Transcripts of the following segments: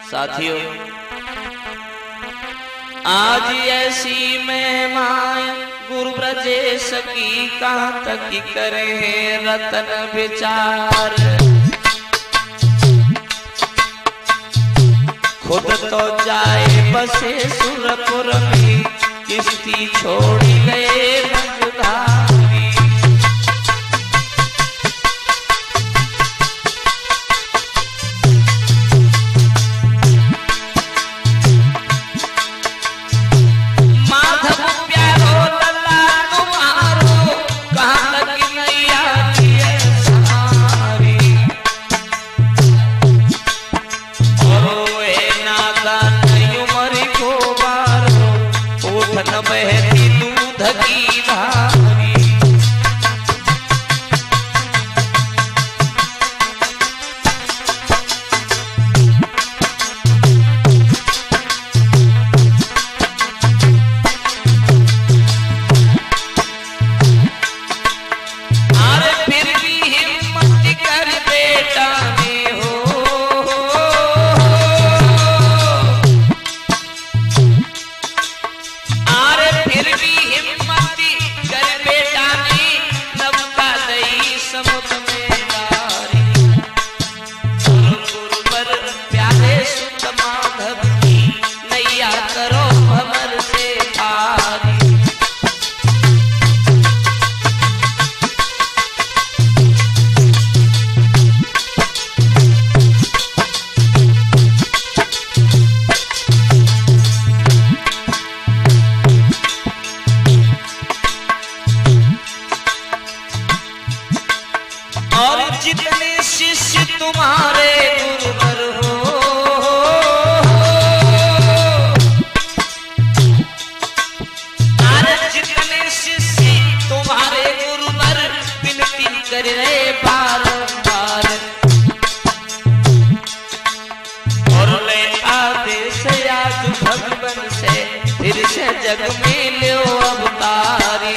साथियों, आज ऐसी महिमाएं गुरु ब्रजेश की कहाँ तक करे रतन विचार। खुद तो जाए बसे सुरपुर में, किश्ती छोड़ी गए रंगधारी। बहती दूध की धारी। अरे फिर भी हिम्मत कर बेटा ने हो, अरे फिर भी हिम्मत कर बेटा ने नौका दई समुद्र में डारी। गुरु पर प्यारे सुत माधव की नैया करो भंवर से पारी। और जितने शिष्य तुम्हारे गुरुवर हो, अरे जितने शिष्य तुम्हारे गुरुवर विनती कर रहे बारंबार। और ले आदेश याद भगवान से, फिर से जग में लो अवतारी।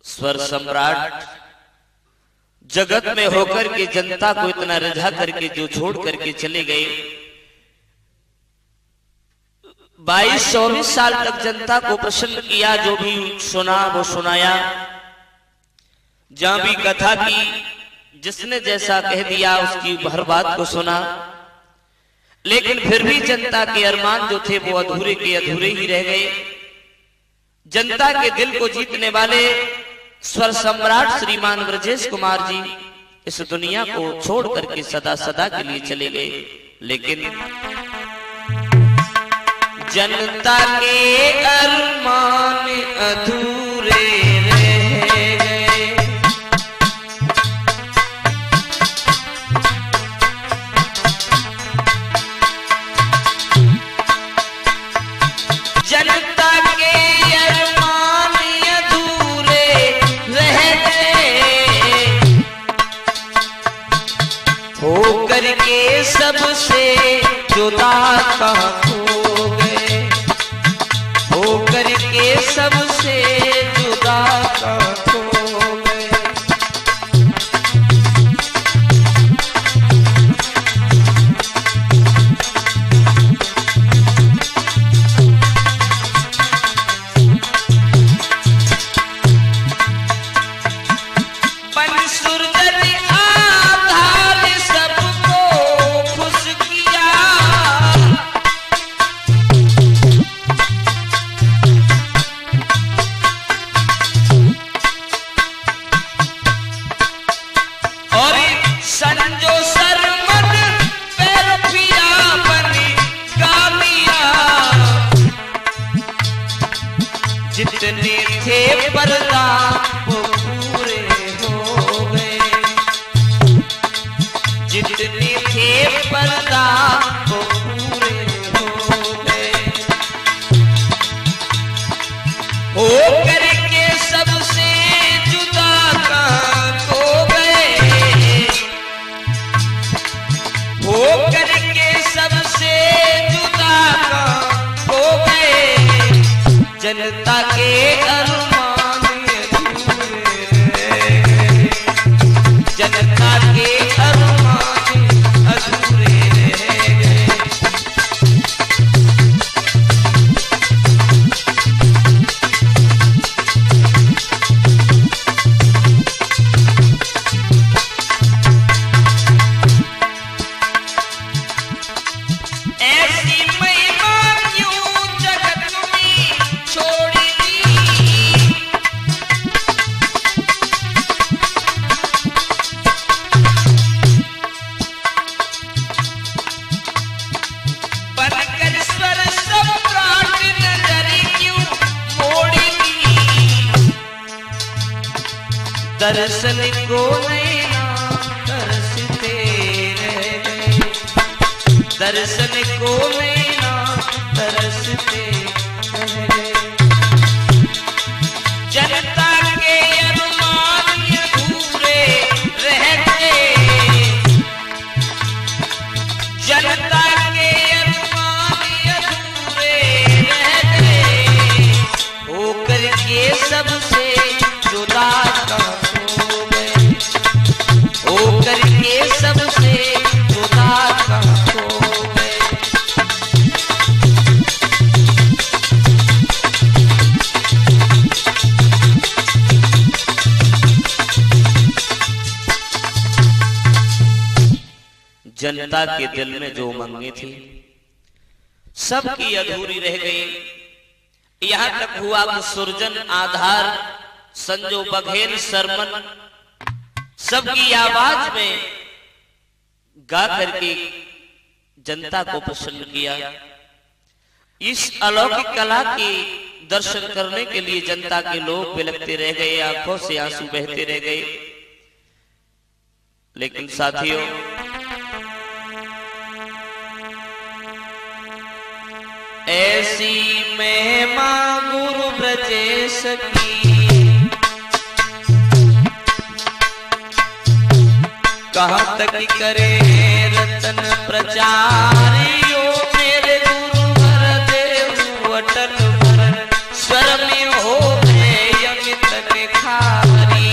स्वर सम्राट जगत में होकर के जनता को इतना रिझा करके जो छोड़ करके चले गए, 22-24 साल तक जनता को प्रसन्न किया। जो भी सुना वो सुनाया, जहां भी कथा की जिसने जैसा कह दिया उसकी हर बात को सुना। लेकिन फिर भी जनता के अरमान जो थे वो अधूरे के अधूरे ही रह गए। जनता के दिल को जीतने वाले स्वर सम्राट श्रीमान ब्रजेश कुमार जी इस दुनिया को छोड़ करके सदा सदा के लिए चले गए। लेकिन जनता के अरमान अधूरे रह गए। जनता के अरमान अधूरे रह गए, हो करके सबसे जुदा कहाँ खो गए, हो करके सबसे जुदा कहाँ खो गए। जितने थे पर्दा वो पूरे हो गए, जितने थे पर्दा वो पूरे हो गए। हो करके सबसे जुदा कहाँ खो गए, हो करके सबसे जुदा कहाँ खो गए। जनता के अरमान जनता के अरमान अधूरे रह गए। ऐसी महिमा क्यों जगत में छोड़ी दी, बनकर स्वर सम्राट नजर क्यों मोड़ी दी। दर्शन को नैना तरसते रह गए, दर्शन को नैना तरसते रह गए। जनता के अरमान अधूरे रह गए, जनता के अरमान अधूरे रह गए। होकर के सबसे जुदा कहाँ हो गए, होकर के सबसे जुदा कहाँ हो गए। जनता के दिल में जो उमंगें थी सबकी अधूरी रह गई। यहां तक हुआ कि सुरजन, आधार, संजो, बघेल, सरमन सबकी आवाज में गा करके जनता को प्रसन्न किया। इस अलौकिक कला के दर्शन करने के लिए जनता के लोग बिलखते रह गए, आंखों से आंसू बहते रह गए। लेकिन साथियों, ऐसी महिमा गुरु ब्रजेश की कहाँ तक करे रतन प्रचार। यो मेरे गुरु हरदेव अटल भर स्वर में हो गए अमित निखारी।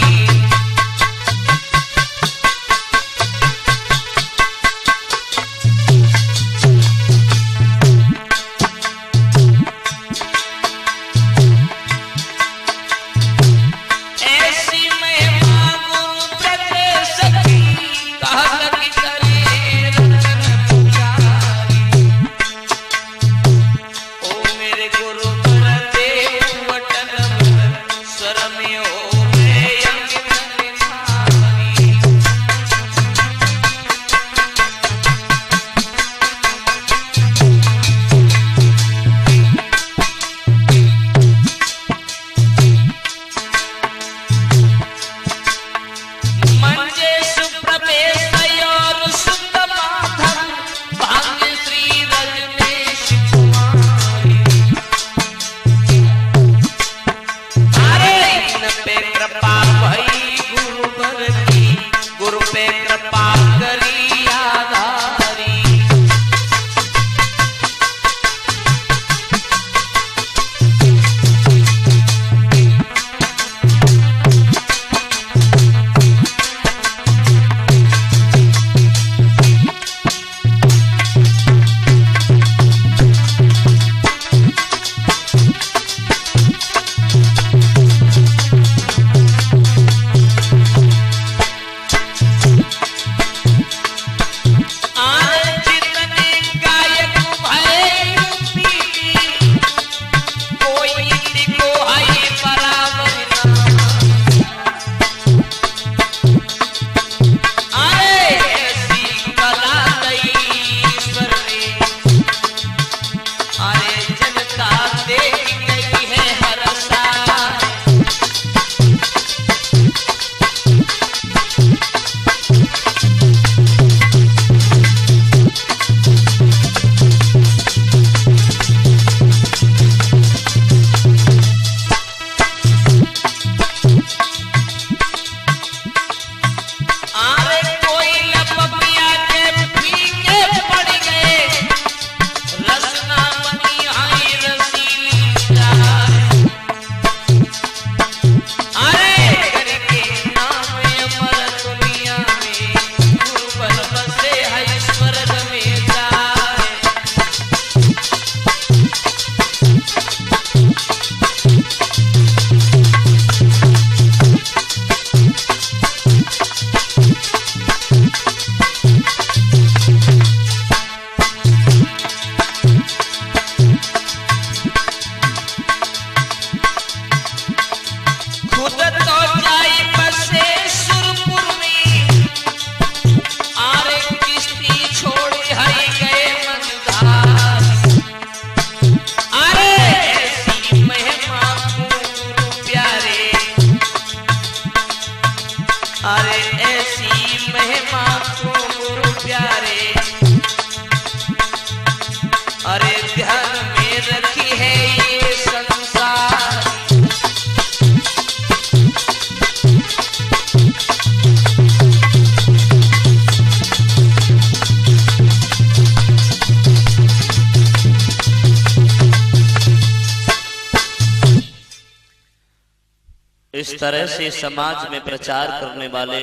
इस तरह से समाज में प्रचार करने वाले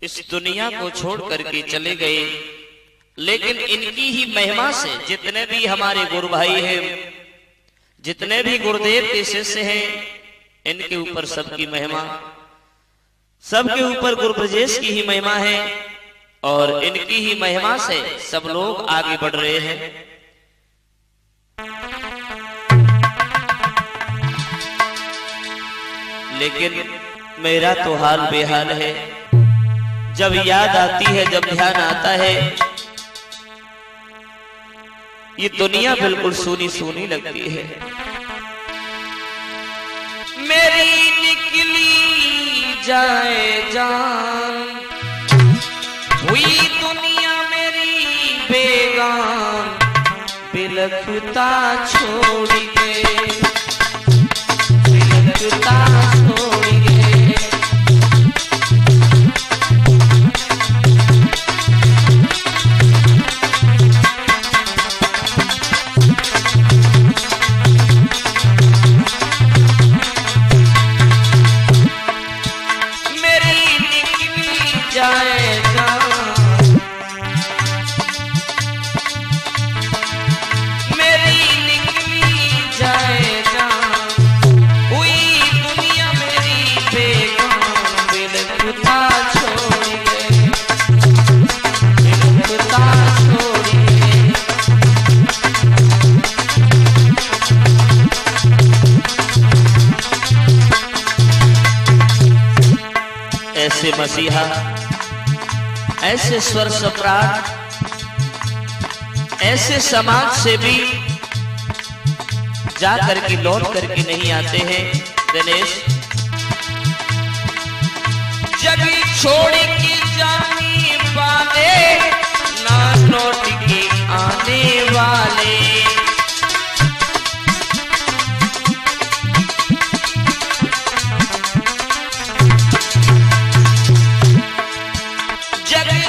इस दुनिया को छोड़ करके चले गए, लेकिन इनकी ही महिमा से जितने भी हमारे गुरु भाई हैं, जितने भी गुरुदेव के शिष्य हैं, इनके ऊपर सबकी महिमा, सबके ऊपर गुरु ब्रजेश की ही महिमा है और इनकी ही महिमा से सब लोग आगे बढ़ रहे हैं। लेकिन मेरा तो हाल बेहाल है। जब याद आती है, जब ध्यान आता है, ये दुनिया बिल्कुल सूनी सूनी लगती है। मेरी निकली जाए जान, हुई दुनिया मेरी बेगान, बिलखता छोड़ के, बिलखता छोड़ के। ऐसे मसीहा, ऐसे स्वर सम्राट, ऐसे समाज से भी जा करके लौट करके नहीं आते हैं। दिनेश, जग छोड़ के जाने वाले ना लौट के आने वाले,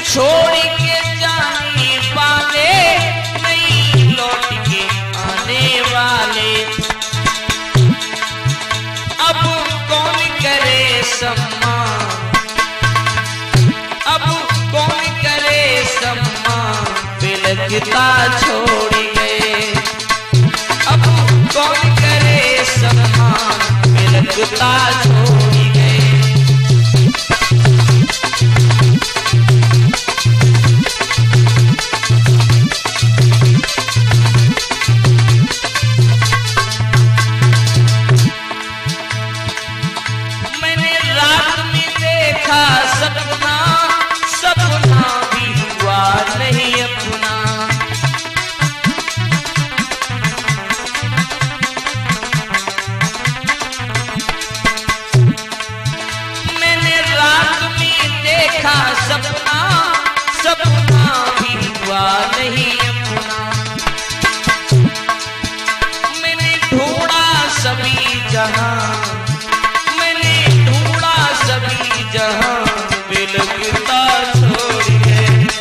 छोड़ के जाने वाले नहीं लौट के आने वाले। अब कौन करे सम्मान, अब कौन करे सम्मान, बिलखता छोड़ गए। अब कौन करे सम्मान, बिलखता छोड़